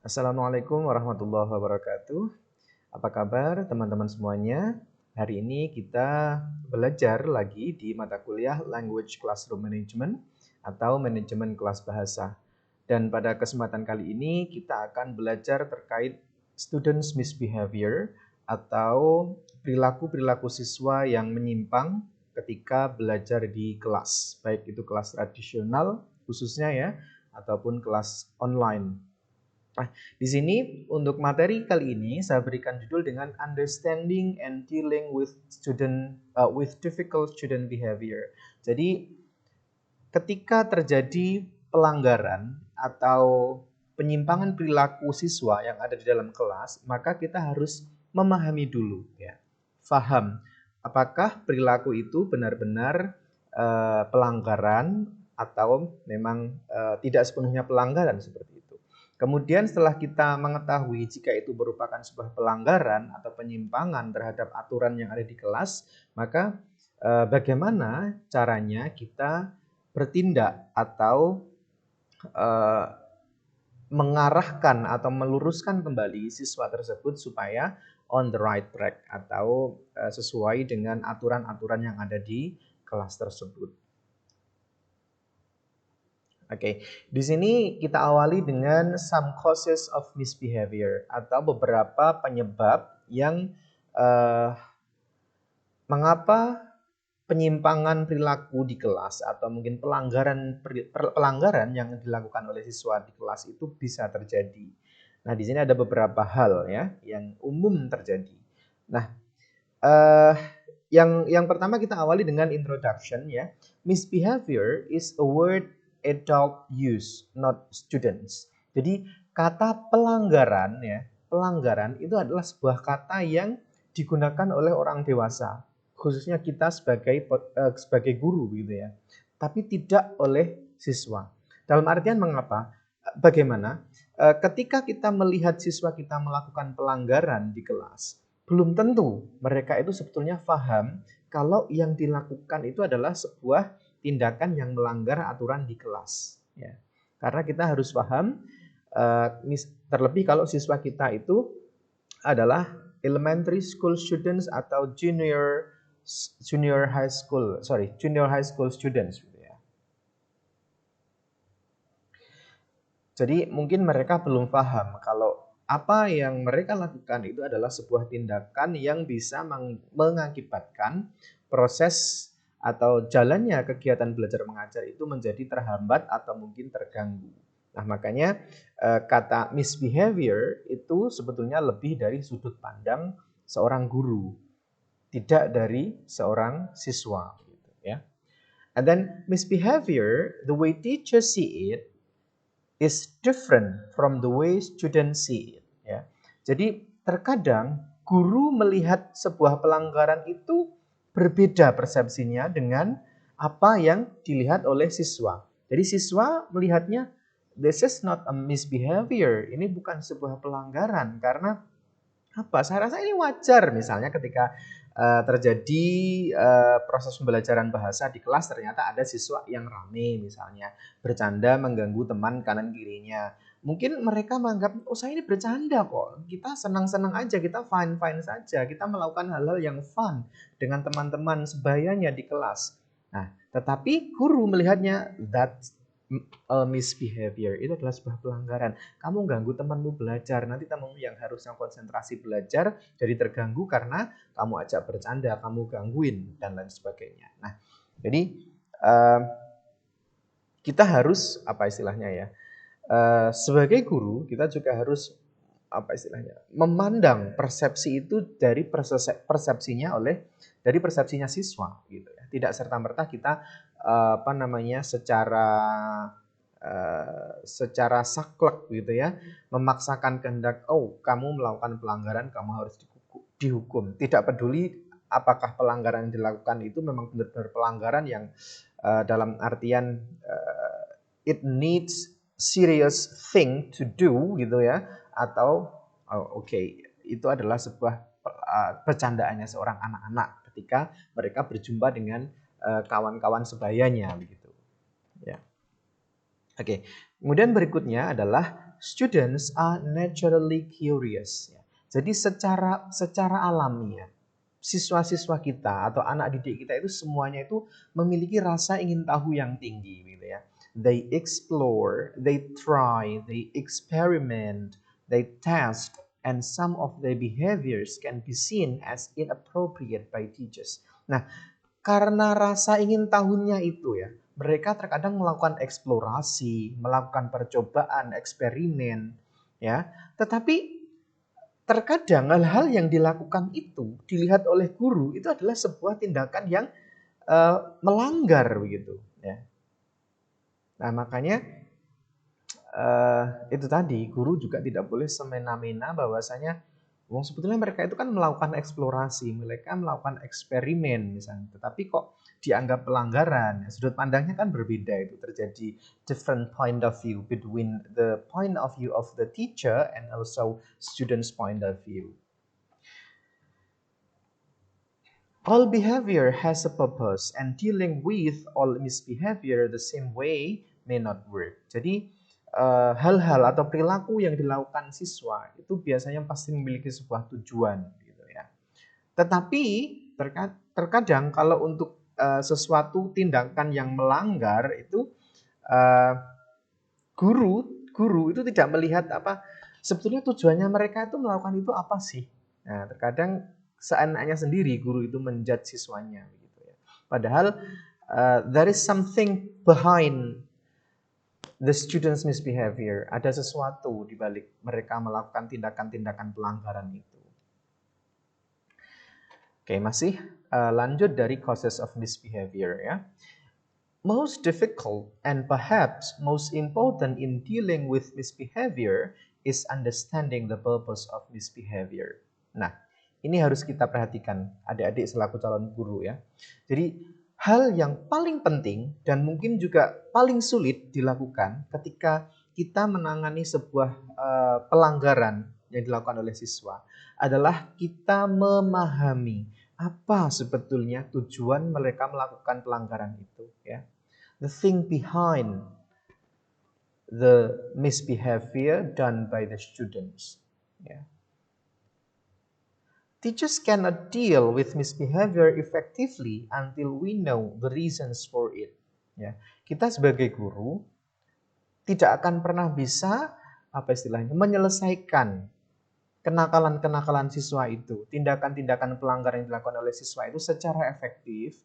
Assalamualaikum warahmatullahi wabarakatuh. Apa kabar teman-teman semuanya? Hari ini kita belajar lagi di mata kuliah Language Classroom Management atau Manajemen Kelas Bahasa. Dan pada kesempatan kali ini kita akan belajar terkait students misbehavior atau perilaku-perilaku siswa yang menyimpang ketika belajar di kelas, baik itu kelas tradisional khususnya ya, ataupun kelas online. Nah, di sini untuk materi kali ini saya berikan judul dengan Understanding and Dealing with Difficult Student Behavior. Jadi, ketika terjadi pelanggaran atau penyimpangan perilaku siswa yang ada di dalam kelas, maka kita harus memahami dulu ya. Faham apakah perilaku itu benar-benar pelanggaran atau memang tidak sepenuhnya pelanggaran seperti itu. Kemudian setelah kita mengetahui jika itu merupakan sebuah pelanggaran atau penyimpangan terhadap aturan yang ada di kelas, maka bagaimana caranya kita bertindak atau mengarahkan atau meluruskan kembali siswa tersebut supaya on the right track atau sesuai dengan aturan-aturan yang ada di kelas tersebut. Oke, di sini kita awali dengan some causes of misbehavior atau beberapa penyebab yang mengapa penyimpangan perilaku di kelas atau mungkin pelanggaran yang dilakukan oleh siswa di kelas itu bisa terjadi. Nah, di sini ada beberapa hal ya yang umum terjadi. Nah, yang pertama kita awali dengan introduction ya. Misbehavior is a word adult use, not students. Jadi kata pelanggaran ya, pelanggaran itu adalah sebuah kata yang digunakan oleh orang dewasa, khususnya kita sebagai guru gitu ya. Tapi tidak oleh siswa. Dalam artian mengapa? Bagaimana? Ketika kita melihat siswa kita melakukan pelanggaran di kelas, belum tentu mereka itu sebetulnya paham kalau yang dilakukan itu adalah sebuah tindakan yang melanggar aturan di kelas. Ya. Karena kita harus paham, terlebih kalau siswa kita itu adalah elementary school students atau junior high school students. Jadi mungkin mereka belum paham kalau apa yang mereka lakukan itu adalah sebuah tindakan yang bisa mengakibatkan proses atau jalannya kegiatan belajar mengajar itu menjadi terhambat atau mungkin terganggu. Nah, makanya kata misbehavior itu sebetulnya lebih dari sudut pandang seorang guru, tidak dari seorang siswa gitu ya. And then misbehavior, the way teachers see it is different from the way students see it. Ya. Jadi terkadang guru melihat sebuah pelanggaran itu berbeda persepsinya dengan apa yang dilihat oleh siswa. Jadi siswa melihatnya this is not a misbehavior, ini bukan sebuah pelanggaran karena apa? Saya rasa ini wajar misalnya ketika terjadi proses pembelajaran bahasa di kelas ternyata ada siswa yang rame misalnya, bercanda mengganggu teman kanan kirinya. Mungkin mereka menganggap, oh saya ini bercanda kok, kita senang-senang aja, kita fine-fine saja, kita melakukan hal-hal yang fun dengan teman-teman sebayanya di kelas. Nah, tetapi guru melihatnya that misbehavior itu adalah sebuah pelanggaran. Kamu ganggu temanmu belajar, nanti temanmu yang harusnya konsentrasi belajar jadi terganggu karena kamu ajak bercanda, kamu gangguin dan lain sebagainya. Nah, jadi kita harus apa istilahnya ya? Sebagai guru kita juga harus apa istilahnya? Memandang persepsi itu dari persepsinya dari persepsinya siswa gitu ya. Tidak serta-merta kita secara saklek gitu ya, memaksakan kehendak, oh kamu melakukan pelanggaran, kamu harus dihukum. Tidak peduli apakah pelanggaran yang dilakukan itu memang benar-benar pelanggaran yang dalam artian it needs serious thing to do gitu ya, atau itu adalah sebuah bercandaannya seorang anak-anak ketika mereka berjumpa dengan kawan-kawan sebayanya begitu ya. Oke, kemudian berikutnya adalah students are naturally curious. Jadi secara alamiah siswa-siswa kita atau anak didik kita itu semuanya itu memiliki rasa ingin tahu yang tinggi gitu ya. They explore, they try, they experiment, they test, and some of their behaviors can be seen as inappropriate by teachers. Nah, karena rasa ingin tahunya itu ya, mereka terkadang melakukan eksplorasi, melakukan percobaan, eksperimen, ya. Tetapi terkadang hal-hal yang dilakukan itu dilihat oleh guru itu adalah sebuah tindakan yang melanggar begitu, ya. Nah, makanya itu tadi guru juga tidak boleh semena-mena bahwasanya sebetulnya mereka itu kan melakukan eksplorasi, mereka melakukan eksperimen misalnya, tetapi kok dianggap pelanggaran. Sudut pandangnya kan berbeda, itu terjadi different point of view between the point of view of the teacher and also students' point of view. All behavior has a purpose and dealing with all misbehavior the same way may not work. Jadi hal-hal atau perilaku yang dilakukan siswa itu biasanya pasti memiliki sebuah tujuan gitu ya. Tetapi terkadang kalau untuk sesuatu tindakan yang melanggar itu guru itu tidak melihat apa sebetulnya tujuannya mereka itu melakukan itu apa sih. Nah, terkadang seenaknya sendiri guru itu menjudge siswanya gitu ya. Padahal there is something behind the students' misbehavior. Ada sesuatu di balik mereka melakukan tindakan-tindakan pelanggaran itu. Oke, masih lanjut dari causes of misbehavior ya. Most difficult and perhaps most important in dealing with misbehavior is understanding the purpose of misbehavior. Nah, ini harus kita perhatikan adik-adik selaku calon guru ya. Jadi hal yang paling penting dan mungkin juga paling sulit dilakukan ketika kita menangani sebuah pelanggaran yang dilakukan oleh siswa adalah kita memahami apa sebetulnya tujuan mereka melakukan pelanggaran itu ya. The thing behind the misbehavior done by the students. Yeah. Teachers cannot deal with misbehavior effectively until we know the reasons for it. Ya, kita sebagai guru tidak akan pernah bisa menyelesaikan kenakalan-kenakalan siswa itu, tindakan-tindakan pelanggaran yang dilakukan oleh siswa itu secara efektif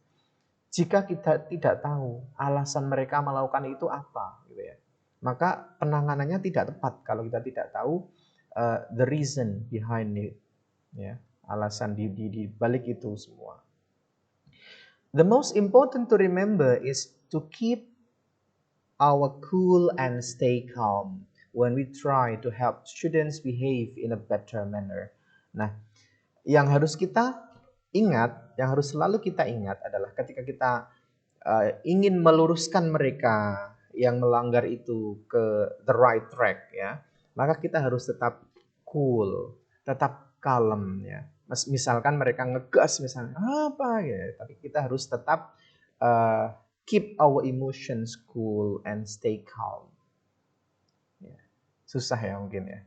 jika kita tidak tahu alasan mereka melakukan itu apa, gitu ya. Maka penanganannya tidak tepat kalau kita tidak tahu the reason behind it, ya. Alasan di balik itu semua. The most important to remember is to keep our cool and stay calm when we try to help students behave in a better manner. Nah, yang harus kita ingat, yang harus selalu kita ingat adalah ketika kita ingin meluruskan mereka yang melanggar itu ke the right track ya, maka kita harus tetap cool, tetap kalem ya. Misalkan mereka ngegas misalnya apa ya, tapi kita harus tetap keep our emotions cool and stay calm. Ya. Susah ya mungkin ya.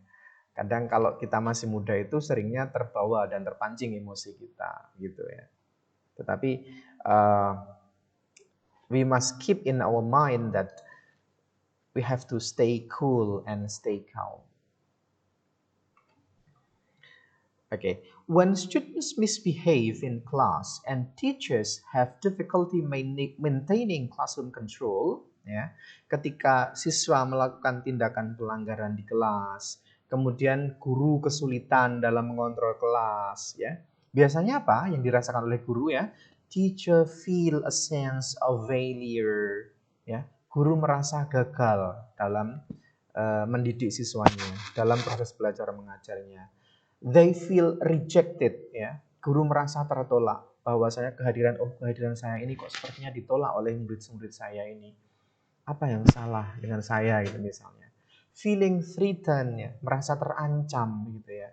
Kadang kalau kita masih muda itu seringnya terbawa dan terpancing emosi kita gitu ya. Tetapi we must keep in our mind that we have to stay cool and stay calm. Okay, when students misbehave in class and teachers have difficulty maintaining classroom control, ya, ketika siswa melakukan tindakan pelanggaran di kelas, kemudian guru kesulitan dalam mengontrol kelas, ya, biasanya apa yang dirasakan oleh guru ya? Teacher feel a sense of failure, ya, guru merasa gagal dalam mendidik siswanya, dalam proses belajar mengajarnya. They feel rejected ya. Guru merasa tertolak bahwasanya kehadiran saya ini kok sepertinya ditolak oleh murid-murid saya ini. Apa yang salah dengan saya gitu misalnya. Feeling threatened ya, merasa terancam gitu ya.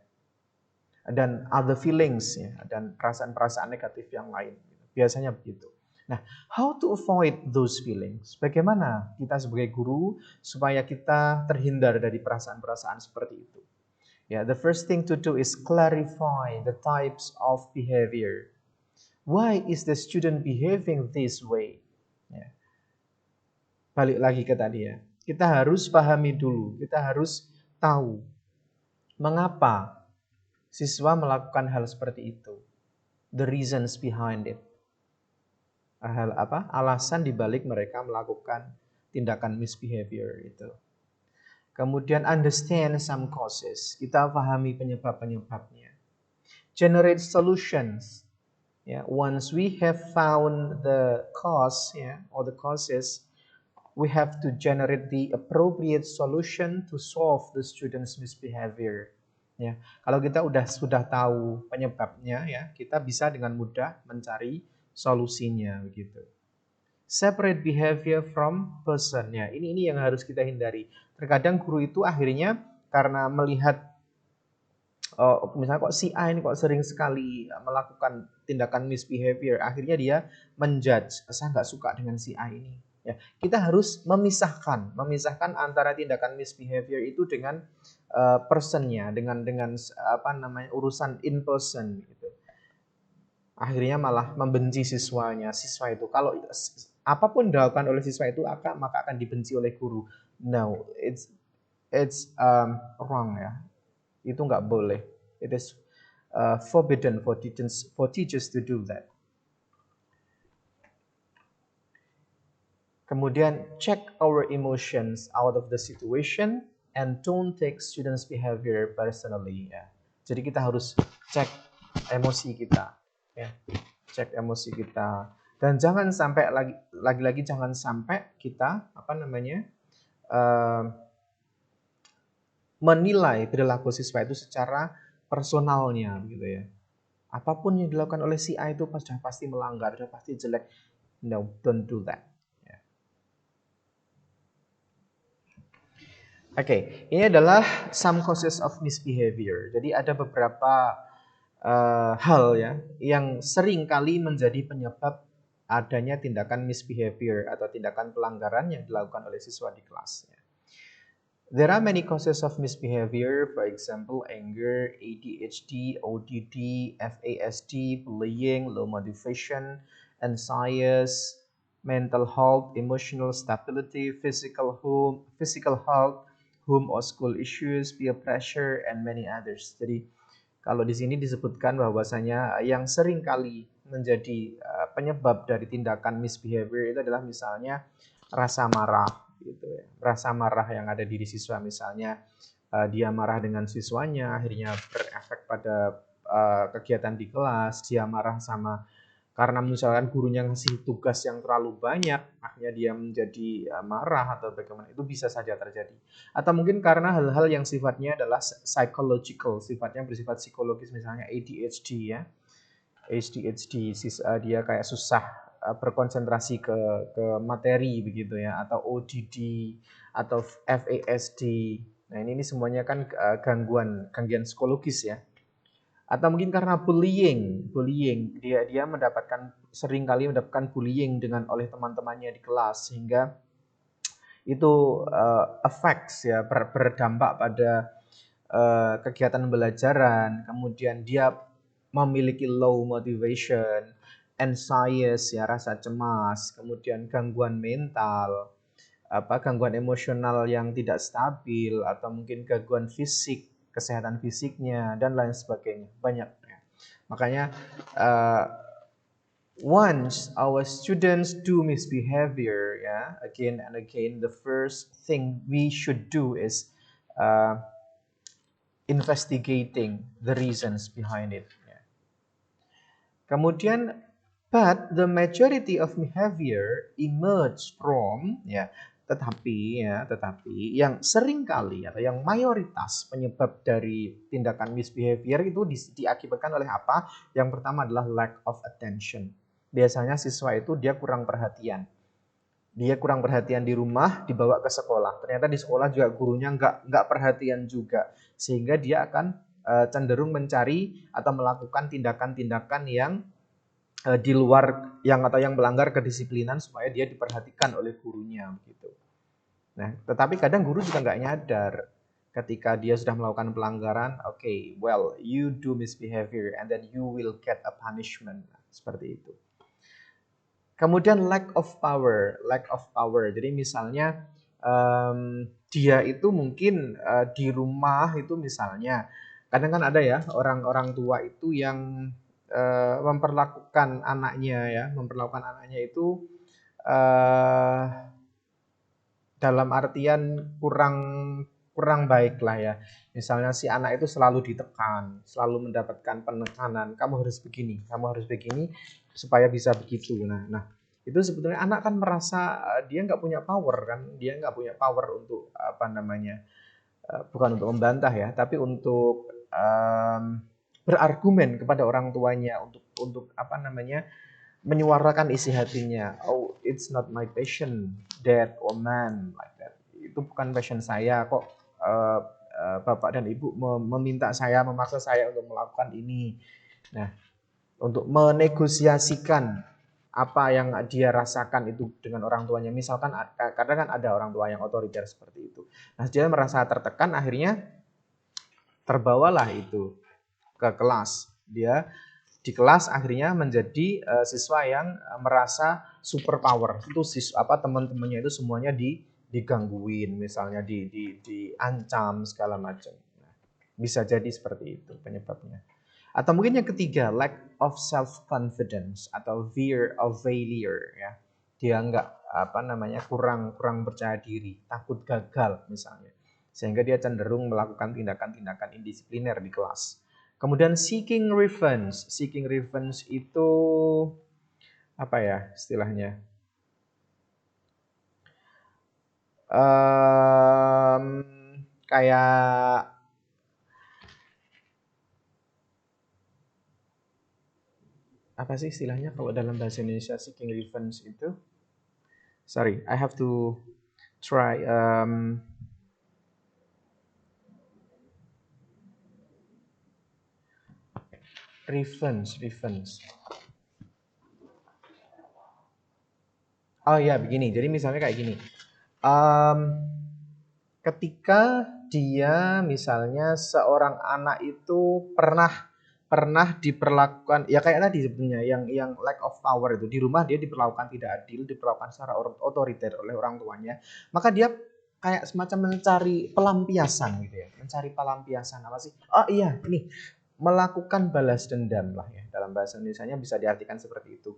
Dan other feelings ya, dan perasaan-perasaan negatif yang lain. Biasanya begitu. Nah, how to avoid those feelings? Bagaimana kita sebagai guru supaya kita terhindar dari perasaan-perasaan seperti itu? Ya, the first thing to do is clarify the types of behavior. Why is the student behaving this way? Ya, balik lagi ke tadi ya. Kita harus pahami dulu, kita harus tahu mengapa siswa melakukan hal seperti itu. The reasons behind it. Alasan dibalik mereka melakukan tindakan misbehavior itu. Kemudian understand some causes. Kita pahami penyebab-penyebabnya. Generate solutions. Ya, once we have found the cause, ya, or the causes, we have to generate the appropriate solution to solve the student's misbehavior. Ya, kalau kita sudah tahu penyebabnya, ya, kita bisa dengan mudah mencari solusinya begitu. Separate behavior from person. Ya, ini yang harus kita hindari. Terkadang guru itu akhirnya karena melihat misalnya kok si A ini kok sering sekali melakukan tindakan misbehavior, akhirnya dia menjudge, saya nggak suka dengan si A ini. Ya, kita harus memisahkan antara tindakan misbehavior itu dengan personnya, dengan urusan in person gitu. Akhirnya malah membenci siswa itu. Kalau apapun dilakukan oleh siswa itu maka akan dibenci oleh guru. No, it's wrong ya. Itu nggak boleh. It is forbidden for teachers to do that. Kemudian check our emotions out of the situation and don't take students' behavior personally. Ya. Jadi kita harus cek emosi kita. Ya. Cek emosi kita. Dan jangan sampai lagi-lagi jangan sampai kita menilai perilaku siswa itu secara personalnya gitu ya. Apapun yang dilakukan oleh si A itu pasti melanggar, sudah pasti jelek. No, don't do that. Oke, ini adalah some causes of misbehavior. Jadi ada beberapa hal ya yang sering kali menjadi penyebab adanya tindakan misbehavior atau tindakan pelanggaran yang dilakukan oleh siswa di kelas. There are many causes of misbehavior, for example, anger, ADHD, ODD, FASD, bullying, low motivation, anxiety, mental health, emotional stability, physical health, home or school issues, peer pressure, and many others. Jadi kalau di sini disebutkan bahwasanya yang sering kali menjadi penyebab dari tindakan misbehavior itu adalah misalnya rasa marah, gitu ya. Rasa marah yang ada di diri siswa, misalnya dia marah dengan siswanya, akhirnya berefek pada kegiatan di kelas. Dia marah karena misalkan gurunya ngasih tugas yang terlalu banyak, akhirnya dia menjadi marah atau bagaimana, itu bisa saja terjadi. Atau mungkin karena hal-hal yang sifatnya adalah psychological, sifatnya bersifat psikologis, misalnya ADHD ya. ADHD, dia kayak susah berkonsentrasi ke materi begitu ya, atau ODD atau FASD. Nah, ini semuanya kan gangguan psikologis ya. Atau mungkin karena bullying, dia sering kali mendapatkan bullying oleh teman-temannya di kelas, sehingga itu effects ya, berdampak pada kegiatan pembelajaran. Kemudian dia memiliki low motivation, anxiety ya, rasa cemas, kemudian gangguan mental, gangguan emosional yang tidak stabil, atau mungkin gangguan fisik, kesehatan fisiknya, dan lain sebagainya. Banyak ya. Makanya once our students do misbehavior, ya, again and again, the first thing we should do is investigating the reasons behind it. Ya. Kemudian, but the majority of behavior emerge from, ya, tetapi yang sering kali atau yang mayoritas penyebab dari tindakan misbehavior itu diakibatkan oleh apa? Yang pertama adalah lack of attention. Biasanya siswa itu dia kurang perhatian. Dia kurang perhatian di rumah, dibawa ke sekolah. Ternyata di sekolah juga gurunya nggak perhatian juga, sehingga dia akan cenderung mencari atau melakukan tindakan-tindakan yang di luar yang melanggar kedisiplinan supaya dia diperhatikan oleh gurunya begitu. Nah, tetapi kadang guru juga nggak nyadar ketika dia sudah melakukan pelanggaran, okay, well, you do misbehavior and then you will get a punishment. Seperti itu. Kemudian lack of power. Jadi misalnya dia itu mungkin di rumah itu misalnya, kadang kan ada ya orang-orang tua itu yang memperlakukan anaknya itu eh, dalam artian kurang kurang baik lah ya. Misalnya si anak itu selalu ditekan, selalu mendapatkan penekanan, kamu harus begini supaya bisa begitu. Nah, itu sebetulnya anak kan merasa dia nggak punya power kan, dia nggak punya power untuk apa namanya, bukan untuk membantah ya, tapi untuk berargumen kepada orang tuanya untuk apa namanya, menyuarakan isi hatinya. Oh, it's not my passion, dad or man, like that. Itu bukan passion saya kok. Bapak dan ibu meminta saya, memaksa saya untuk melakukan ini. Nah, untuk menegosiasikan apa yang dia rasakan itu dengan orang tuanya. Misalkan kadang kan ada orang tua yang otoriter seperti itu. Nah, dia merasa tertekan, akhirnya terbawalah itu ke kelas. Dia di kelas akhirnya menjadi siswa yang merasa super power. Itu teman-temannya itu semuanya digangguin, misalnya diancam segala macam. Nah, bisa jadi seperti itu penyebabnya. Atau mungkin yang ketiga, lack of self confidence atau fear of failure ya. Dia nggak kurang percaya diri, takut gagal misalnya. Sehingga dia cenderung melakukan tindakan-tindakan indisipliner di kelas. Kemudian seeking revenge. Seeking revenge itu apa ya istilahnya? Kayak apa sih istilahnya kalau dalam bahasa Indonesia seeking revenge itu? Sorry, I have to try. Revenge. Oh ya, begini. Jadi misalnya kayak gini. Ketika dia misalnya seorang anak itu pernah diperlakukan ya kayak tadi sebenarnya yang lack of power itu, di rumah dia diperlakukan tidak adil, diperlakukan secara otoriter oleh orang tuanya, maka dia kayak semacam mencari pelampiasan gitu ya. Mencari pelampiasan apa sih? Oh iya, ini melakukan balas dendam lah ya. Dalam bahasa Indonesianya bisa diartikan seperti itu.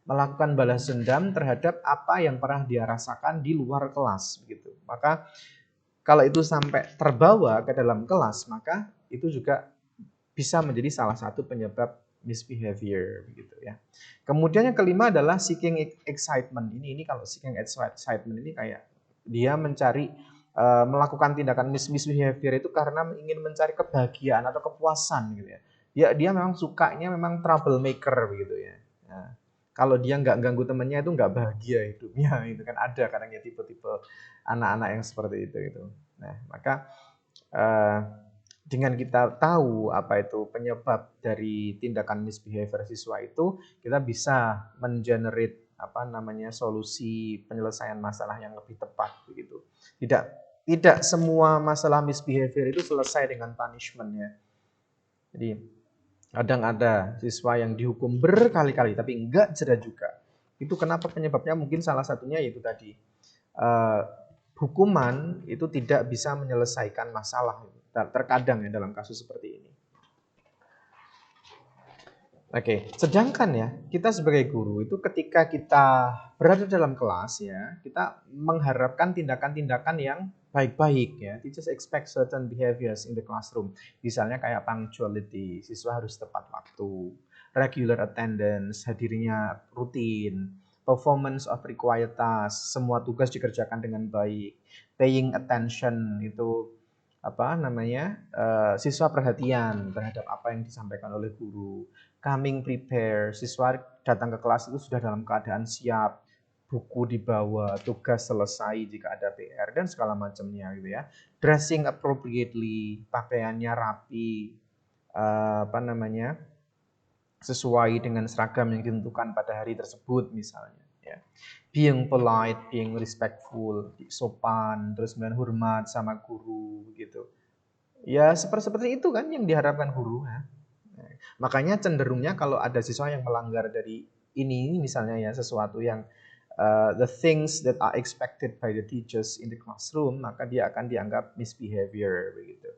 Melakukan balas dendam terhadap apa yang pernah dia rasakan di luar kelas gitu. Maka kalau itu sampai terbawa ke dalam kelas, maka itu juga bisa menjadi salah satu penyebab misbehavior begitu ya. Kemudian yang kelima adalah seeking excitement. Ini kalau seeking excitement ini kayak dia mencari melakukan tindakan misbehavior itu karena ingin mencari kebahagiaan atau kepuasan gitu ya. Dia memang sukanya memang troublemaker begitu ya. Nah, kalau dia nggak ganggu temennya itu nggak bahagia hidupnya itu kan ada kadang ya tipe-tipe anak-anak yang seperti itu gitu. Nah, maka dengan kita tahu apa itu penyebab dari tindakan misbehavior siswa itu, kita bisa mengenerate solusi penyelesaian masalah yang lebih tepat begitu. Tidak semua masalah misbehavior itu selesai dengan punishment ya. Jadi kadang ada siswa yang dihukum berkali-kali tapi enggak jeda juga. Itu kenapa penyebabnya mungkin salah satunya yaitu tadi hukuman itu tidak bisa menyelesaikan masalah terkadang ya dalam kasus seperti ini. Oke, sedangkan ya kita sebagai guru itu ketika kita berada dalam kelas ya, kita mengharapkan tindakan-tindakan yang baik-baik ya. Teachers expect certain behaviors in the classroom. Misalnya kayak punctuality, siswa harus tepat waktu, regular attendance, hadirnya rutin, performance of required task, semua tugas dikerjakan dengan baik, paying attention itu siswa perhatian terhadap apa yang disampaikan oleh guru, coming prepare, siswa datang ke kelas itu sudah dalam keadaan siap, buku dibawa, tugas selesai jika ada PR dan segala macamnya gitu ya. Dressing appropriately, pakaiannya rapi, sesuai dengan seragam yang ditentukan pada hari tersebut misalnya ya. Being polite, being respectful, sopan, terus kemudian hormat sama guru gitu. Ya seperti itu kan yang diharapkan guru ya. Makanya cenderungnya kalau ada siswa yang melanggar dari ini misalnya ya, sesuatu yang the things that are expected by the teachers in the classroom, maka dia akan dianggap misbehavior begitu.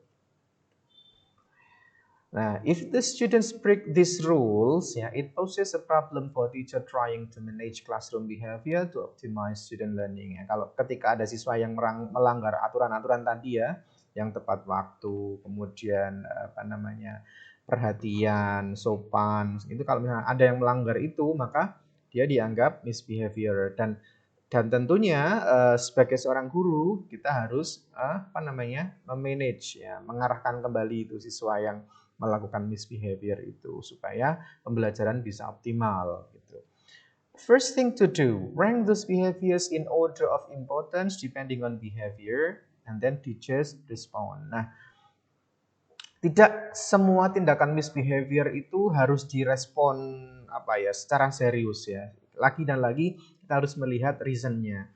Nah, if the students break these rules, ya, it poses a problem for teacher trying to manage classroom behavior to optimize student learning. Ya, kalau ketika ada siswa yang melanggar aturan-aturan tadi ya, yang tepat waktu, kemudian apa namanya perhatian, sopan, itu kalau misalnya ada yang melanggar itu, maka dia dianggap misbehavior dan tentunya sebagai seorang guru kita harus apa namanya memanage ya, mengarahkan kembali itu siswa yang melakukan misbehavior itu supaya pembelajaran bisa optimal gitu. First thing to do, rank those behaviors in order of importance depending on behavior and then teachers respond. Nah, tidak semua tindakan misbehavior itu harus direspon apa ya secara serius ya. Lagi dan lagi kita harus melihat reasonnya.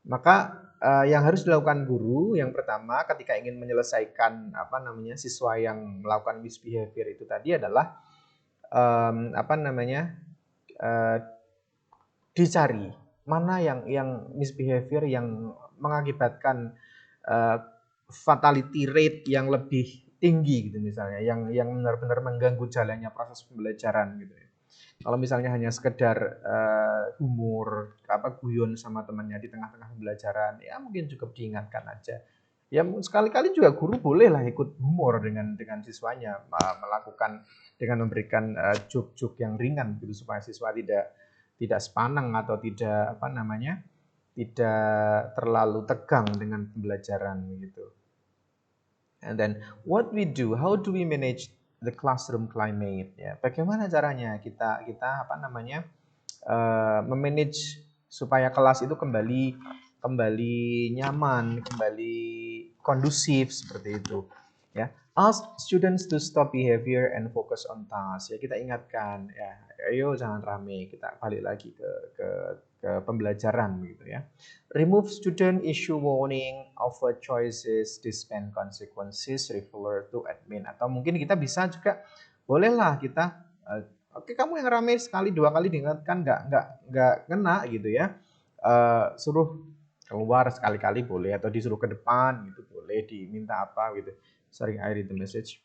Maka yang harus dilakukan guru yang pertama ketika ingin menyelesaikan apa namanya siswa yang melakukan misbehavior itu tadi adalah apa namanya dicari mana yang misbehavior yang mengakibatkan uh, fatality rate yang lebih tinggi gitu misalnya yang benar-benar mengganggu jalannya proses pembelajaran gitu ya. Kalau misalnya hanya sekedar humor, apa guyon sama temannya di tengah-tengah pembelajaran, ya mungkin cukup diingatkan aja. Ya sekali-kali juga guru bolehlah ikut humor dengan siswanya, melakukan dengan memberikan joke-joke yang ringan gitu supaya siswa tidak sepanang atau tidak apa namanya tidak terlalu tegang dengan pembelajaran gitu. And then what we do, how do we manage the classroom climate? Ya, bagaimana caranya kita apa namanya memanage supaya kelas itu kembali nyaman, kembali kondusif seperti itu. Ya, ask students to stop behavior and focus on task. Ya, kita ingatkan ya, ayo jangan rame, kita balik lagi ke pembelajaran gitu ya. Remove student issue warning, offer choices, dispense consequences, refer to admin. Atau mungkin kita bisa juga bolehlah kita oke kamu yang rame sekali dua kali diingatkan nggak kena gitu ya. Suruh keluar sekali-kali boleh atau disuruh ke depan gitu boleh diminta apa gitu. Sorry, I read the message.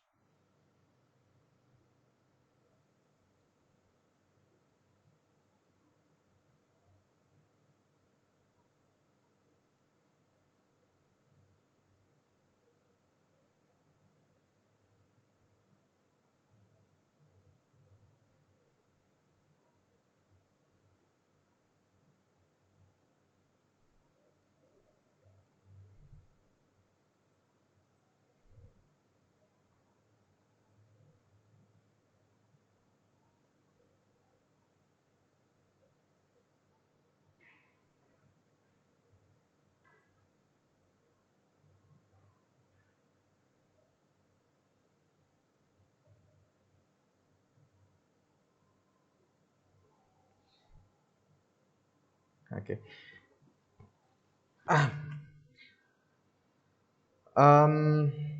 Oke.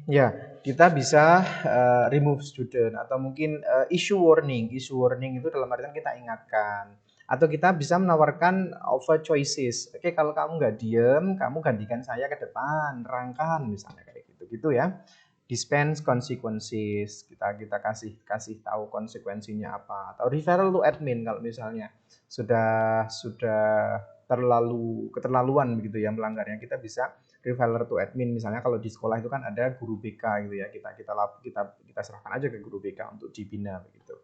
Ya, kita bisa remove student atau mungkin issue warning. Issue warning itu dalam artian kita ingatkan. Atau kita bisa menawarkan offer choices. Oke, kalau kamu nggak diem, kamu gantikan saya ke depan, rangkan misalnya kayak gitu, gitu ya. Dispense consequences, kita kasih tahu konsekuensinya apa. Atau referral to admin kalau misalnya sudah terlalu keterlaluan begitu ya melanggarnya, kita bisa referral to admin. Misalnya kalau di sekolah itu kan ada guru BK gitu ya, kita serahkan aja ke guru BK untuk dibina begitu.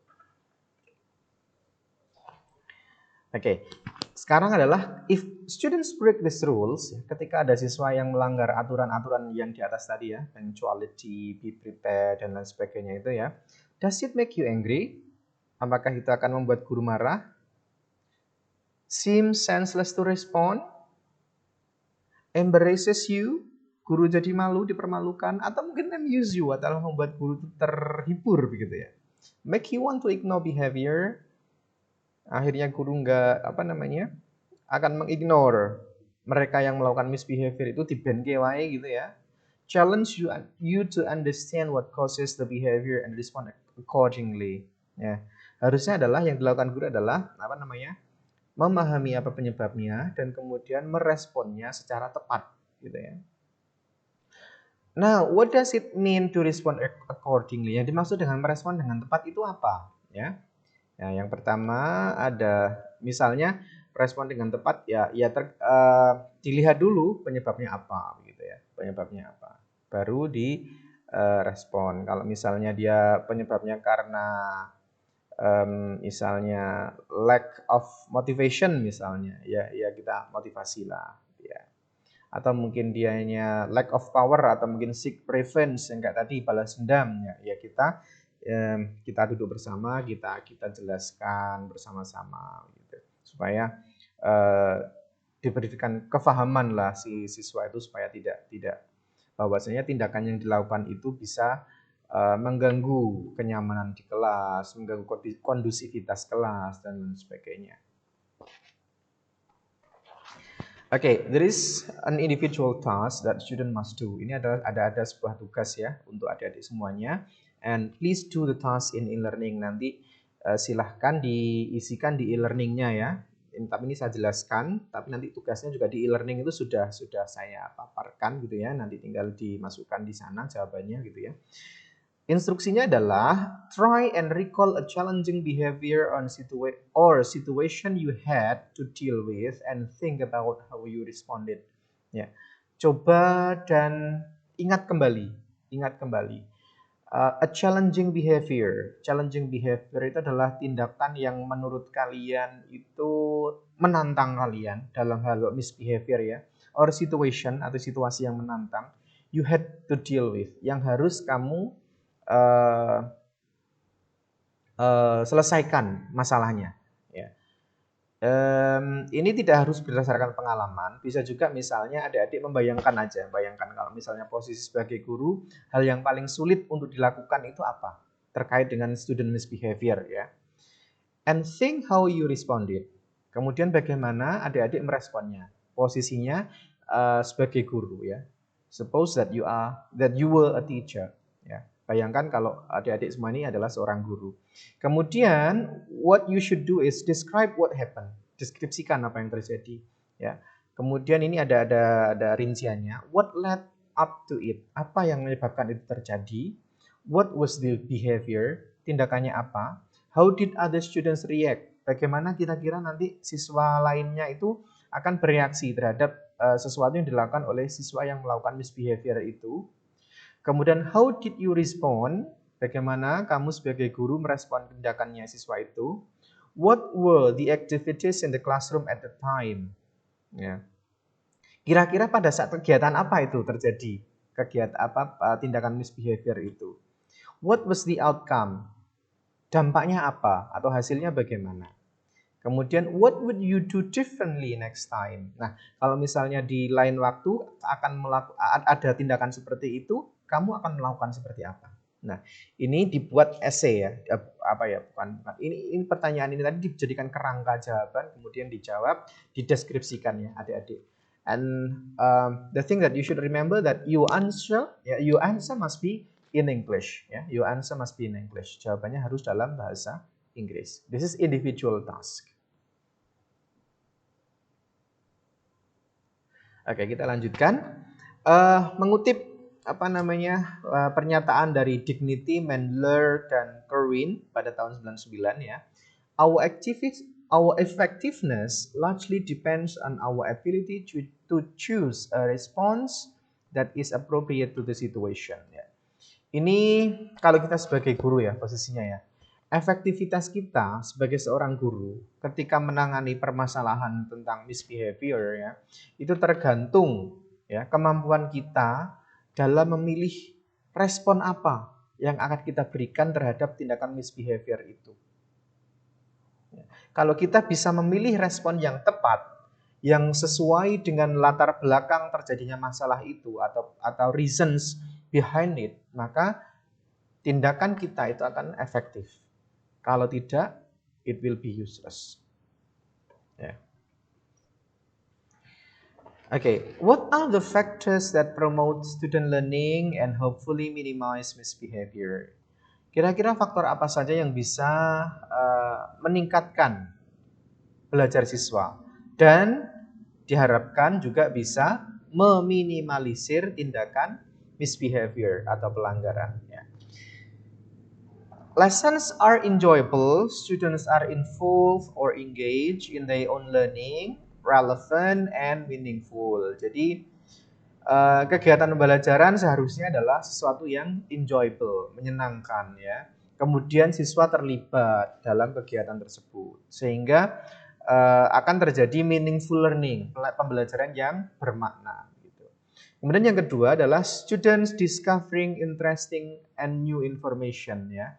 Oke, sekarang adalah if students break these rules, ketika ada siswa yang melanggar aturan-aturan yang di atas tadi ya, punctuality, be prepared dan lain sebagainya itu ya, does it make you angry? Apakah itu akan membuat guru marah? Seems senseless to respond? Embarrasses you? Guru jadi malu, dipermalukan, atau mungkin amuse you, atau membuat guru terhibur begitu ya. make you want to ignore behavior. Akhirnya guru nggak akan mengignore mereka yang melakukan misbehavior itu di ban wae gitu ya. Challenge you to understand what causes the behavior and respond accordingly. Ya, harusnya adalah yang dilakukan guru adalah memahami apa penyebabnya dan kemudian meresponnya secara tepat gitu ya. Nah, what does it mean to respond accordingly? Yang dimaksud dengan merespon dengan tepat itu apa? Ya, ya yang pertama ada misalnya respon dengan tepat dilihat dulu penyebabnya apa, gitu ya. Penyebabnya apa? Baru di respon. Kalau misalnya dia penyebabnya karena misalnya lack of motivation misalnya, ya kita motivasi lah. Atau mungkin dianya lack of power atau mungkin seek revenge yang kayak tadi balas dendam ya kita duduk bersama kita jelaskan bersama-sama gitu supaya diberikan kefahaman lah si siswa itu supaya tidak bahwasanya tindakan yang dilakukan itu bisa mengganggu kenyamanan di kelas, mengganggu kondusivitas kelas dan lain sebagainya. Okay, there is an individual task that student must do. Ini adalah ada sebuah tugas ya untuk adik-adik semuanya. And please do the task in e-learning. Nanti silahkan diisikan di e-learningnya ya. Tapi ini saya jelaskan. Tapi nanti tugasnya juga di e-learning itu sudah saya paparkan gitu ya. Nanti tinggal dimasukkan di sana jawabannya gitu ya. Instruksinya adalah try and recall a challenging behavior or situation you had to deal with and think about how you responded. Ya, coba dan ingat kembali. A challenging behavior itu adalah tindakan yang menurut kalian itu menantang kalian dalam hal misbehavior ya, or situation atau situasi yang menantang you had to deal with, yang harus kamu selesaikan masalahnya. Ya. Ini tidak harus berdasarkan pengalaman, bisa juga misalnya adik-adik bayangkan kalau misalnya posisi sebagai guru, hal yang paling sulit untuk dilakukan itu apa? Terkait dengan student misbehavior ya. And think how you responded. Kemudian bagaimana adik-adik meresponnya? Posisinya sebagai guru ya. Suppose that you were a teacher ya. Bayangkan kalau adik-adik semua ini adalah seorang guru. Kemudian what you should do is describe what happened. Deskripsikan apa yang terjadi ya. Kemudian ini ada rinciannya. What led up to it? Apa yang menyebabkan itu terjadi? What was the behavior? Tindakannya apa? How did other students react? Bagaimana kira-kira nanti siswa lainnya itu akan bereaksi terhadap sesuatu yang dilakukan oleh siswa yang melakukan misbehavior itu? Kemudian how did you respond? Bagaimana kamu sebagai guru merespon tindakannya siswa itu? What were the activities in the classroom at the time? Ya. Kira-kira pada saat kegiatan apa itu terjadi? Tindakan misbehavior itu? What was the outcome? Dampaknya apa? Atau hasilnya bagaimana? Kemudian what would you do differently next time? Nah, kalau misalnya di lain waktu ada tindakan seperti itu, kamu akan melakukan seperti apa? Nah, ini dibuat essay ya. Bukan. Ini pertanyaan ini tadi dijadikan kerangka jawaban, kemudian dijawab, dideskripsikan ya adik-adik. And the thing that you should remember that your answer must be in English ya. Your answer must be in English. Jawabannya harus dalam bahasa Inggris. This is individual task. Oke, kita lanjutkan. Mengutip pernyataan dari Dignity, Mandler dan Kerwin pada tahun 99 ya. Our effectiveness largely depends on our ability to choose a response that is appropriate to the situation ya. Ini kalau kita sebagai guru ya posisinya ya. Efektivitas kita sebagai seorang guru ketika menangani permasalahan tentang misbehavior ya, itu tergantung ya kemampuan kita dalam memilih respon apa yang akan kita berikan terhadap tindakan misbehavior itu. Kalau kita bisa memilih respon yang tepat, yang sesuai dengan latar belakang terjadinya masalah itu atau reasons behind it, maka tindakan kita itu akan efektif. Kalau tidak, it will be useless. Yeah. Okay, what are the factors that promote student learning and hopefully minimize misbehavior? Kira-kira faktor apa saja yang bisa meningkatkan belajar siswa dan diharapkan juga bisa meminimalisir tindakan misbehavior atau pelanggaran. Ya. Lessons are enjoyable, students are involved or engaged in their own learning, relevant and meaningful. Jadi kegiatan pembelajaran seharusnya adalah sesuatu yang enjoyable, menyenangkan ya. Kemudian siswa terlibat dalam kegiatan tersebut sehingga akan terjadi meaningful learning, pembelajaran yang bermakna. Gitu. Kemudian yang kedua adalah students discovering interesting and new information ya.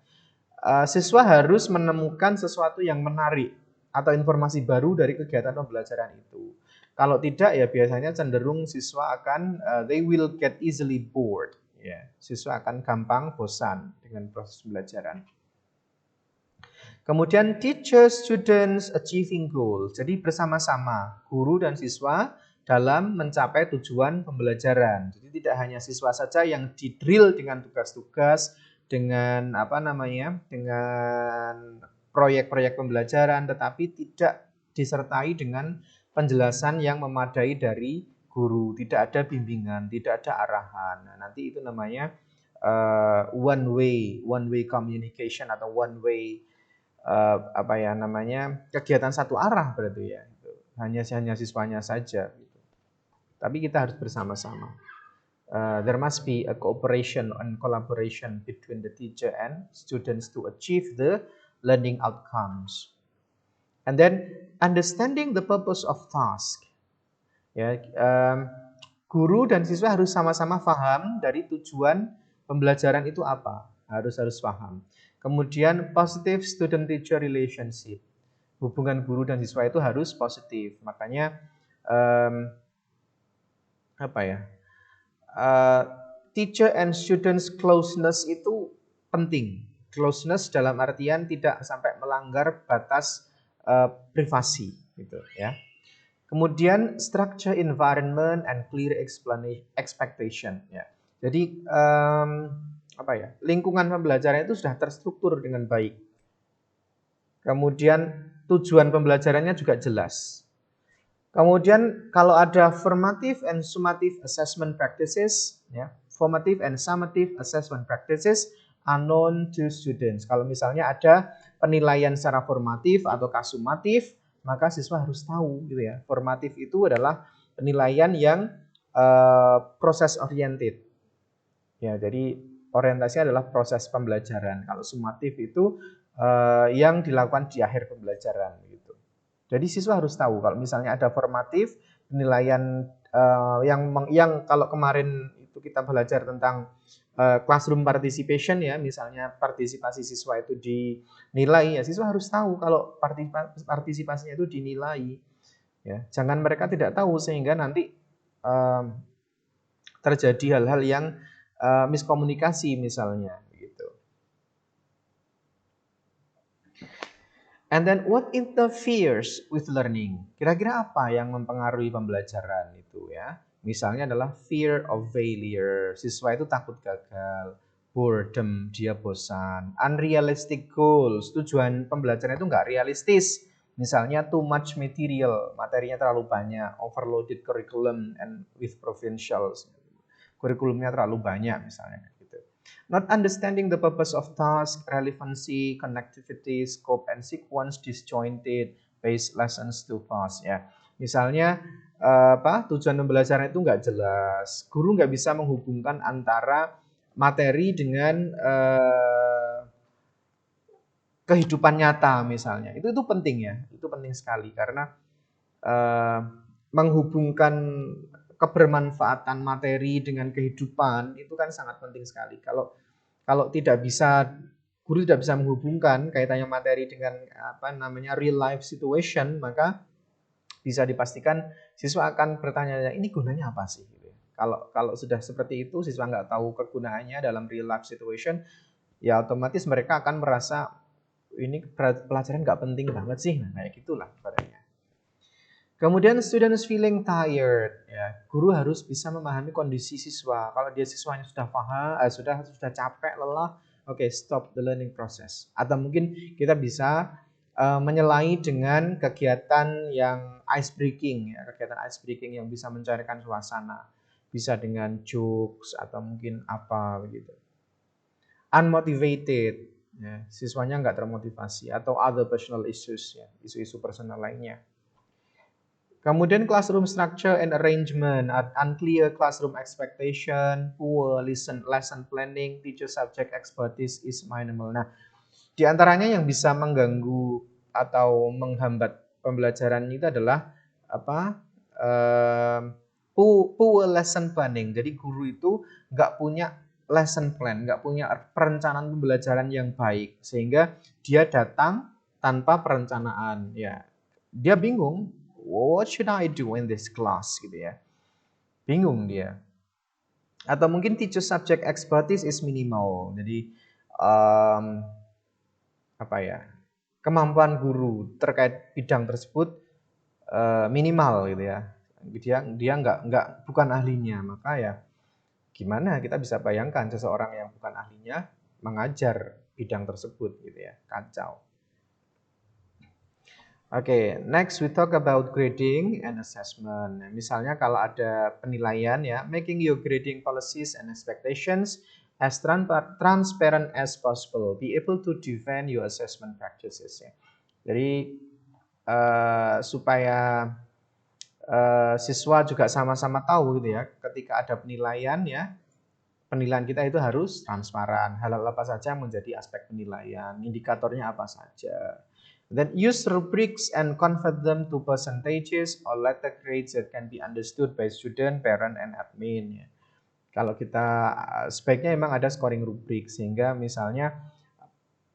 Siswa harus menemukan sesuatu yang menarik atau informasi baru dari kegiatan pembelajaran itu. Kalau tidak ya biasanya cenderung siswa akan they will get easily bored. Ya, siswa akan gampang bosan dengan proses pembelajaran. Kemudian teacher students achieving goals. Jadi bersama-sama guru dan siswa dalam mencapai tujuan pembelajaran. Jadi tidak hanya siswa saja yang didrill dengan tugas-tugas, dengan dengan proyek-proyek pembelajaran, tetapi tidak disertai dengan penjelasan yang memadai dari guru, tidak ada bimbingan, tidak ada arahan. Nah, nanti itu namanya one way communication atau one way kegiatan satu arah berarti ya. Hanya siswanya saja. Gitu. Tapi kita harus bersama-sama. There must be a cooperation and collaboration between the teacher and students to achieve the learning outcomes. And then understanding the purpose of task. Ya, guru dan siswa harus sama-sama paham dari tujuan pembelajaran itu apa. Harus paham. Kemudian positive student-teacher relationship. Hubungan guru dan siswa itu harus positif. Makanya teacher and students closeness itu penting. Closeness dalam artian tidak sampai melanggar batas privasi gitu ya. Kemudian structure environment and clear expectation ya. Jadi lingkungan pembelajaran itu sudah terstruktur dengan baik. Kemudian tujuan pembelajarannya juga jelas. Kemudian kalau ada formative and summative assessment practices, ya, formative and summative assessment practices are known to students. Kalau misalnya ada penilaian secara formatif atau sumatif, maka siswa harus tahu gitu ya. Formatif itu adalah penilaian yang proses oriented. Ya, jadi orientasinya adalah proses pembelajaran. Kalau sumatif itu yang dilakukan di akhir pembelajaran gitu. Jadi siswa harus tahu kalau misalnya ada formatif penilaian yang kalau kemarin itu kita belajar tentang classroom participation ya, misalnya partisipasi siswa itu dinilai ya, siswa harus tahu kalau partisipasinya itu dinilai ya. Jangan mereka tidak tahu sehingga nanti terjadi hal-hal yang miskomunikasi misalnya gitu. And then what interferes with learning? Kira-kira apa yang mempengaruhi pembelajaran itu ya? Misalnya adalah fear of failure. Siswa itu takut gagal, boredom, dia bosan, unrealistic goals. Tujuan pembelajaran itu nggak realistis. Misalnya too much material, materinya terlalu banyak, overloaded curriculum and with provincials. Kurikulumnya terlalu banyak misalnya. Not understanding the purpose of task, relevancy, connectivity, scope, and sequence, disjointed, based lessons to pass. Ya, misalnya tujuan pembelajaran itu nggak jelas, guru nggak bisa menghubungkan antara materi dengan kehidupan nyata misalnya. Itu penting ya, itu penting sekali karena menghubungkan kebermanfaatan materi dengan kehidupan itu kan sangat penting sekali. Kalau tidak bisa, guru tidak bisa menghubungkan kaitannya materi dengan real life situation, maka bisa dipastikan siswa akan bertanya, ini gunanya apa sih? Kalau sudah seperti itu, siswa nggak tahu kegunaannya dalam real life situation, ya otomatis mereka akan merasa ini pelajaran nggak penting banget sih, nah kayak gitulah ibaratnya. Kemudian students feeling tired, ya guru harus bisa memahami kondisi siswa. Kalau dia siswanya sudah paham, sudah capek, lelah, oke, stop the learning process. Atau mungkin kita bisa menyelai dengan kegiatan yang ice breaking, ya kegiatan ice breaking yang bisa mencairkan suasana, bisa dengan jokes atau mungkin apa begitu. Unmotivated, ya, siswanya nggak termotivasi, atau other personal issues, ya, isu-isu personal lainnya. Kemudian classroom structure and arrangement, unclear classroom expectation, poor lesson planning, teacher subject expertise is minimal. Nah, di antaranya yang bisa mengganggu atau menghambat pembelajaran itu adalah apa? Poor lesson planning. Jadi guru itu nggak punya lesson plan, nggak punya perencanaan pembelajaran yang baik, sehingga dia datang tanpa perencanaan. Ya, dia bingung. What should I do in this class gitu ya. Bingung dia. Atau mungkin teacher subject expertise is minimal. Jadi apa ya? Kemampuan guru terkait bidang tersebut minimal gitu ya. Dia bukan ahlinya, maka ya gimana kita bisa bayangkan seseorang yang bukan ahlinya mengajar bidang tersebut gitu ya. Kacau. Oke, next we talk about grading and assessment. Misalnya kalau ada penilaian ya, making your grading policies and expectations as transparent as possible. Be able to defend your assessment practices ya. Jadi supaya siswa juga sama-sama tahu gitu ya, ketika ada penilaian ya, penilaian kita itu harus transparan. Hal-hal apa saja yang menjadi aspek penilaian, indikatornya apa saja. Then use rubrics and convert them to percentages or letter grades that can be understood by student, parent, and admin. Kalau kita sebaiknya memang ada scoring rubrik sehingga misalnya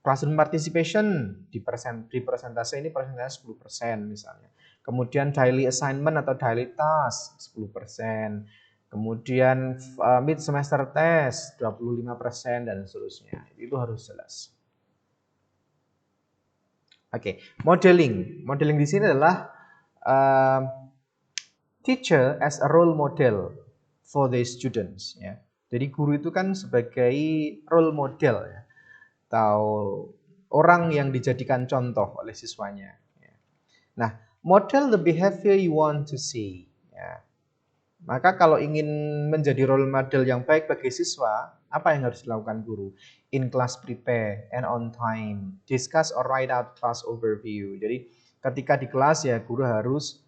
classroom participation di persentase ini persentase 10% misalnya. Kemudian daily assignment atau daily task 10%. Kemudian mid semester test 25% dan seterusnya. Itu harus jelas. Oke, modeling. Modeling di sini adalah teacher as a role model for the students. Ya. Jadi guru itu kan sebagai role model, ya, atau orang yang dijadikan contoh oleh siswanya. Ya. Nah, model the behavior you want to see. Ya. Maka kalau ingin menjadi role model yang baik bagi siswa, apa yang harus dilakukan guru? In class prepare and on time. Discuss or write out class overview. Jadi ketika di kelas ya guru harus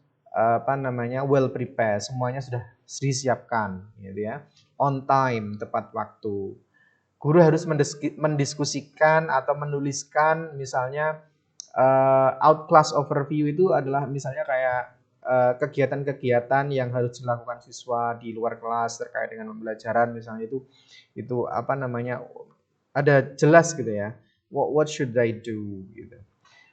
well prepare, semuanya sudah disiapkan gitu ya. On time, tepat waktu. Guru harus mendiskusikan atau menuliskan misalnya out class overview itu adalah misalnya kayak kegiatan-kegiatan yang harus dilakukan siswa di luar kelas terkait dengan pembelajaran misalnya itu apa namanya ada jelas gitu ya. What should I do gitu.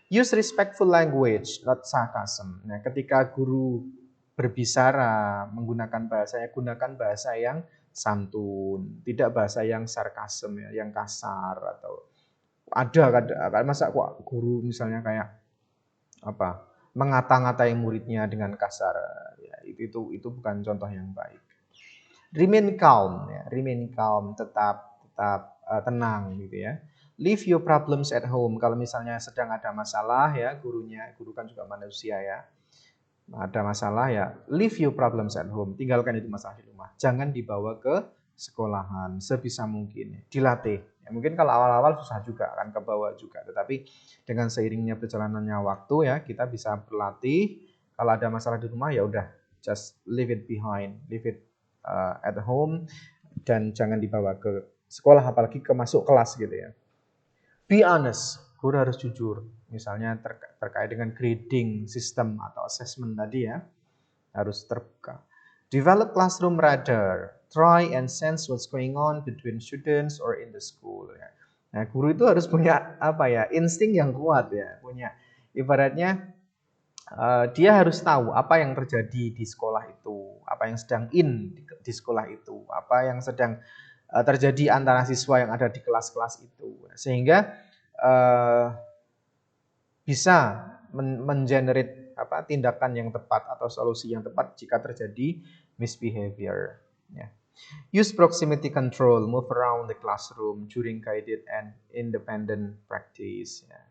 Use respectful language, not sarcasm. Nah, ketika guru berbicara menggunakan bahasanya, gunakan bahasa yang santun, tidak bahasa yang sarkasm ya, yang kasar atau ada masa kok guru misalnya kayak apa mengata-ngatai muridnya dengan kasar ya, itu bukan contoh yang baik. Remain calm ya, tetap tenang gitu ya. Leave your problems at home. Kalau misalnya sedang ada masalah ya, guru kan juga manusia ya. Ada masalah ya, leave your problems at home. Tinggalkan itu masalah di rumah. Jangan dibawa ke sekolahan sebisa mungkin. Dilatih. Ya, mungkin kalau awal-awal susah juga akan ke bawah juga, tetapi dengan seiringnya perjalanannya waktu ya, kita bisa berlatih. Kalau ada masalah di rumah ya udah, just leave it behind, leave it at home dan jangan dibawa ke sekolah apalagi ke masuk kelas gitu ya. Be honest, guru harus jujur. Misalnya terkait dengan grading system atau assessment tadi ya, harus terbuka. Develop classroom radar. Try and sense what's going on between students or in the school. Ya. Nah, guru itu harus punya apa ya, insting yang kuat ya, punya ibaratnya dia harus tahu apa yang terjadi di sekolah itu, apa yang sedang di sekolah itu, apa yang sedang terjadi antara siswa yang ada di kelas-kelas itu, sehingga bisa mengenerate tindakan yang tepat atau solusi yang tepat jika terjadi misbehavior. Ya. Use proximity control, move around the classroom during guided and independent practice. Ya.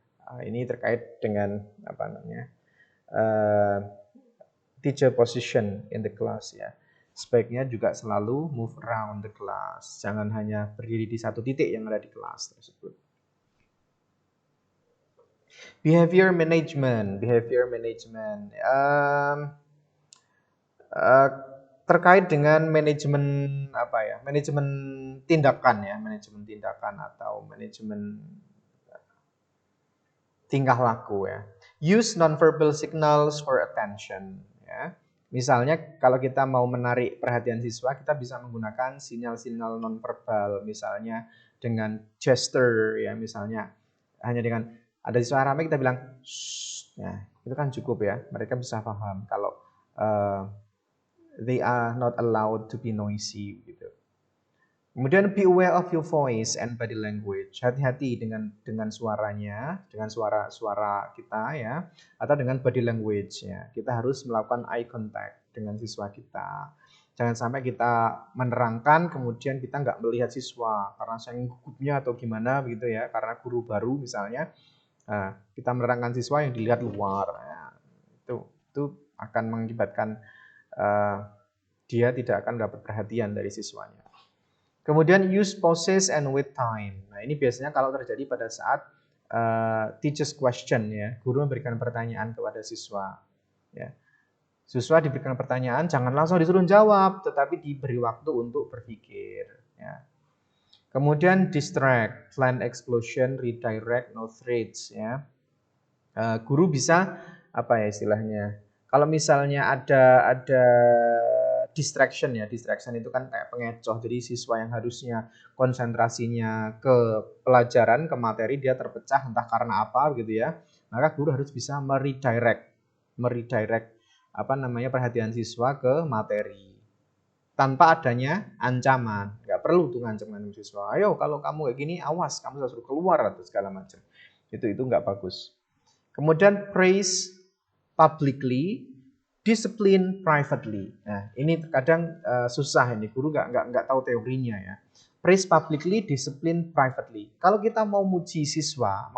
Ini terkait dengan teacher position in the class, ya. Sebaiknya juga selalu move around the class. Jangan hanya berdiri di satu titik yang ada di kelas tersebut. Behavior management. Terkait dengan manajemen manajemen tindakan atau manajemen tingkah laku, ya. Use nonverbal signals for attention, ya. Misalnya kalau kita mau menarik perhatian siswa, kita bisa menggunakan sinyal-sinyal nonverbal, misalnya dengan gesture, ya, misalnya hanya dengan ada siswa ramai kita bilang shh, ya, itu kan cukup, ya. Mereka bisa paham kalau they are not allowed to be noisy gitu. Kemudian be aware of your voice and body language. Hati-hati dengan suaranya, dengan suara kita, ya, atau dengan body language, ya. Kita harus melakukan eye contact dengan siswa kita. Jangan sampai kita menerangkan kemudian kita nggak melihat siswa karena saking gugupnya atau gimana begitu, ya, karena guru baru misalnya. Nah, kita menerangkan siswa yang dilihat luar, ya. Itu akan mengakibatkan dia tidak akan dapat perhatian dari siswanya. Kemudian use pauses and wait time. Nah, ini biasanya kalau terjadi pada saat teacher's question, ya, guru memberikan pertanyaan kepada siswa, ya. Siswa diberikan pertanyaan, jangan langsung disuruh jawab, tetapi diberi waktu untuk berpikir, ya. Kemudian distract, plan explosion, redirect, no threats, ya. Guru bisa istilahnya? Kalau misalnya ada distraction, ya, distraction itu kan kayak pengecoh. Jadi siswa yang harusnya konsentrasinya ke pelajaran, ke materi, dia terpecah entah karena apa gitu, ya. Maka guru harus bisa meredirect perhatian siswa ke materi tanpa adanya ancaman. Nggak perlu tuh ngancam siswa. Ayo kalau kamu kayak gini awas, kamu harus keluar atau segala macam. Itu nggak bagus. Kemudian praise publicly, discipline privately. Nah, ini terkadang susah ini, guru nggak tahu teorinya, ya. Praise publicly, discipline privately. Kalau kita mau muji siswa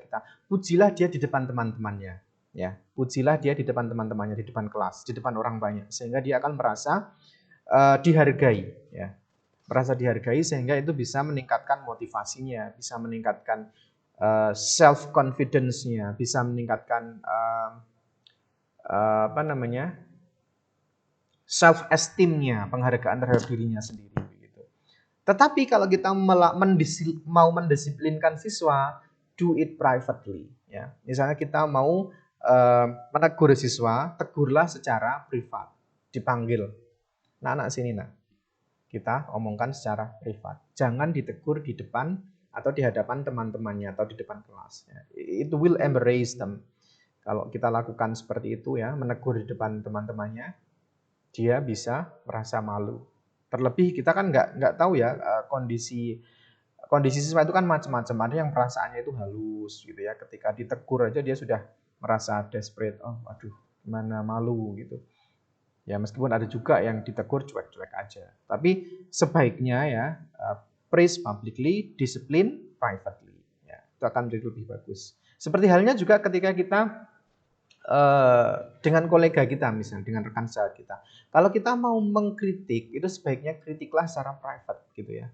kita, pujilah dia di depan teman-temannya, ya. Pujilah dia di depan teman-temannya, di depan kelas, di depan orang banyak, sehingga dia akan merasa dihargai, ya. Merasa dihargai sehingga itu bisa meningkatkan motivasinya, bisa meningkatkan self confidence-nya, bisa meningkatkan self esteem-nya, penghargaan terhadap dirinya sendiri gitu. Tetapi kalau kita mau mendisiplinkan siswa, do it privately, ya. Misalnya kita mau menegur siswa, tegurlah secara privat, dipanggil. Nak sini, nak. Kita omongkan secara privat. Jangan ditegur di depan atau di hadapan teman-temannya atau di depan kelas, ya. It will embarrass them. Kalau kita lakukan seperti itu, ya, menegur di depan teman-temannya, dia bisa merasa malu. Terlebih kita kan nggak tahu, ya, kondisi siswa itu kan macam-macam. Ada yang perasaannya itu halus gitu, ya. Ketika ditegur aja dia sudah merasa desperate. Oh, aduh, gimana, malu gitu. Ya, meskipun ada juga yang ditegur cuek-cuek aja. Tapi sebaiknya, ya, praise publicly, discipline privately. Ya, itu akan menjadi lebih bagus. Seperti halnya juga ketika kita dengan kolega kita, misalnya dengan rekan sejawat kita. Kalau kita mau mengkritik, itu sebaiknya kritiklah secara private gitu, ya.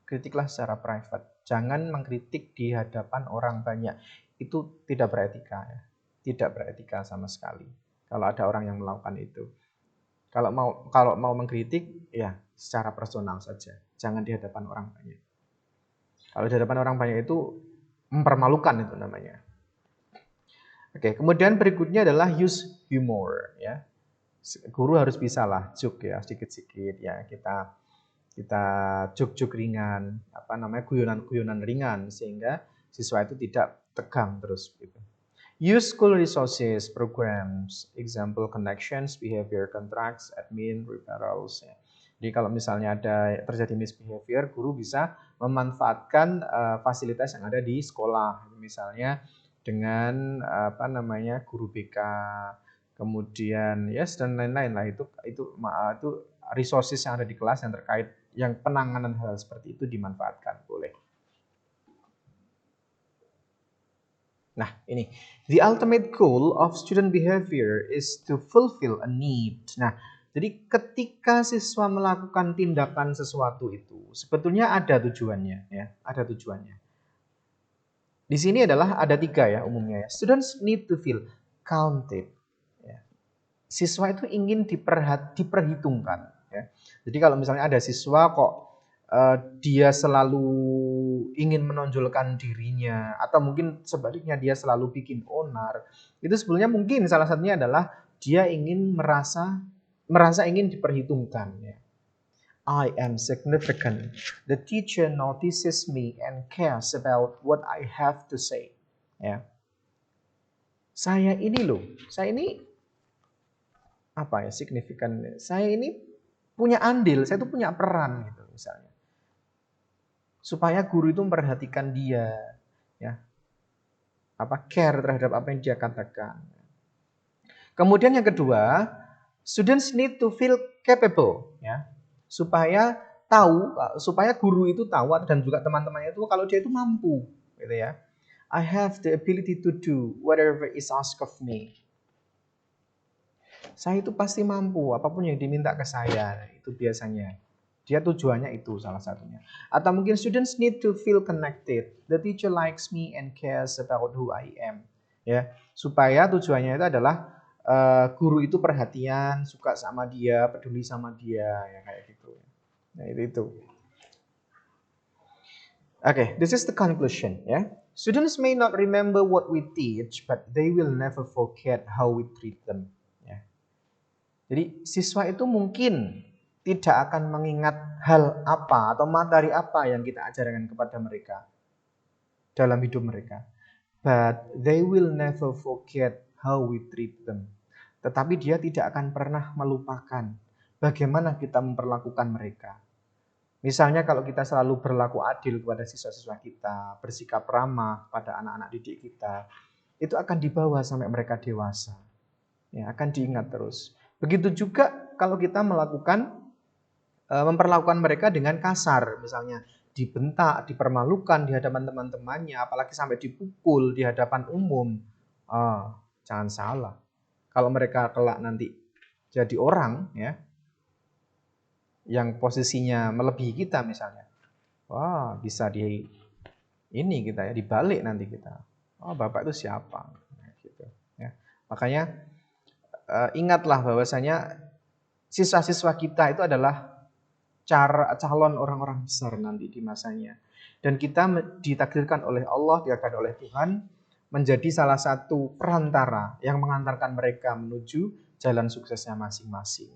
Kritiklah secara private. Jangan mengkritik di hadapan orang banyak. Itu tidak beretika, ya. Tidak beretika sama sekali kalau ada orang yang melakukan itu. Kalau mau mengkritik, ya secara personal saja. Jangan di hadapan orang banyak. Kalau di hadapan orang banyak itu mempermalukan, itu namanya. Oke, kemudian berikutnya adalah use humor, ya. Guru harus bisa lah joke, ya, sedikit-sedikit, ya. Kita joke-joke ringan, guyonan-guyonan ringan sehingga siswa itu tidak tegang terus gitu. Use school resources, programs, example connections, behavior contracts, admin, referrals, ya. Jadi kalau misalnya ada terjadi misbehavior, guru bisa memanfaatkan fasilitas yang ada di sekolah, misalnya dengan guru BK, kemudian yes dan lain-lain lah, itu resources yang ada di kelas yang terkait yang penanganan hal seperti itu dimanfaatkan, boleh. Nah, ini the ultimate goal of student behavior is to fulfill a need. Nah, jadi ketika siswa melakukan tindakan sesuatu itu sebetulnya ada tujuannya, ya, ada tujuannya. Di sini ada 3 ya umumnya ya. Students need to feel counted. Ya. Siswa itu ingin diperhitungkan. Ya. Jadi kalau misalnya ada siswa kok dia selalu ingin menonjolkan dirinya, atau mungkin sebaliknya dia selalu bikin onar, itu sebenarnya mungkin salah satunya adalah dia ingin merasa ingin diperhitungkan. Ya. I am significant. The teacher notices me and cares about what I have to say. Ya. Saya ini apa ya, signifikan. Saya ini punya andil, saya itu punya peran gitu misalnya. Supaya guru itu memperhatikan dia, ya, care terhadap apa yang dia katakan. Kemudian yang kedua, students need to feel capable, ya, supaya guru itu tahu dan juga teman-temannya itu kalau dia itu mampu, gitu ya. I have the ability to do whatever is asked of me. Saya itu pasti mampu, apapun yang diminta ke saya, itu biasanya. Dia tujuannya itu salah satunya. Atau mungkin students need to feel connected. The teacher likes me and cares about who I am. Ya, supaya tujuannya itu adalah guru itu perhatian, suka sama dia, peduli sama dia, ya kayak gitu. Nah, itu. Okay, this is the conclusion, ya. Students may not remember what we teach, but they will never forget how we treat them. Ya. Jadi siswa itu mungkin tidak akan mengingat hal apa atau materi apa yang kita ajarkan kepada mereka dalam hidup mereka. But they will never forget how we treat them. Tetapi dia tidak akan pernah melupakan bagaimana kita memperlakukan mereka. Misalnya kalau kita selalu berlaku adil kepada siswa-siswa kita, bersikap ramah pada anak-anak didik kita, itu akan dibawa sampai mereka dewasa. Ya, akan diingat terus. Begitu juga kalau kita memperlakukan mereka dengan kasar, misalnya dibentak, dipermalukan di hadapan teman-temannya, apalagi sampai dipukul di hadapan umum. Jangan salah. Kalau mereka kelak nanti jadi orang, ya, yang posisinya melebihi kita misalnya, bisa kita ya dibalik nanti kita. Bapak itu siapa? Gitu, ya. Makanya ingatlah bahwasanya siswa-siswa kita itu adalah calon orang-orang besar nanti di masanya. Dan kita ditakdirkan oleh Allah, ditakdirkan oleh Tuhan menjadi salah satu perantara yang mengantarkan mereka menuju jalan suksesnya masing-masing.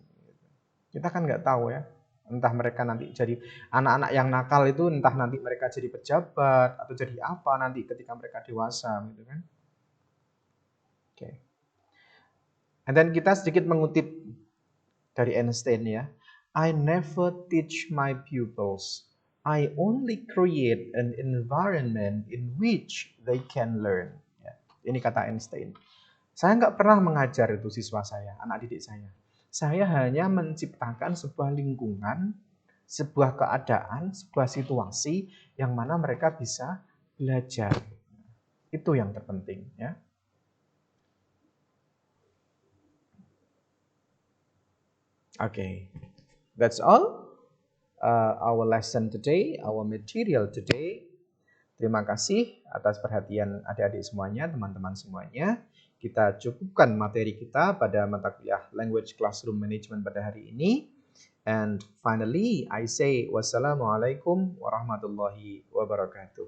Kita kan nggak tahu ya, entah mereka nanti jadi anak-anak yang nakal itu, entah nanti mereka jadi pejabat atau jadi apa nanti ketika mereka dewasa, gitu kan? Oke. And then kita sedikit mengutip dari Einstein ya. I never teach my pupils. I only create an environment in which they can learn. Ya, ini kata Einstein. Saya nggak pernah mengajar itu siswa saya, anak didik saya. Saya hanya menciptakan sebuah lingkungan, sebuah keadaan, sebuah situasi yang mana mereka bisa belajar. Itu yang terpenting, ya. Okay, that's all. Our lesson today, our material today. Terima kasih atas perhatian adik-adik semuanya, teman-teman semuanya. Kita cukupkan materi kita pada mata kuliah Language Classroom Management pada hari ini. And finally, I say wassalamualaikum warahmatullahi wabarakatuh.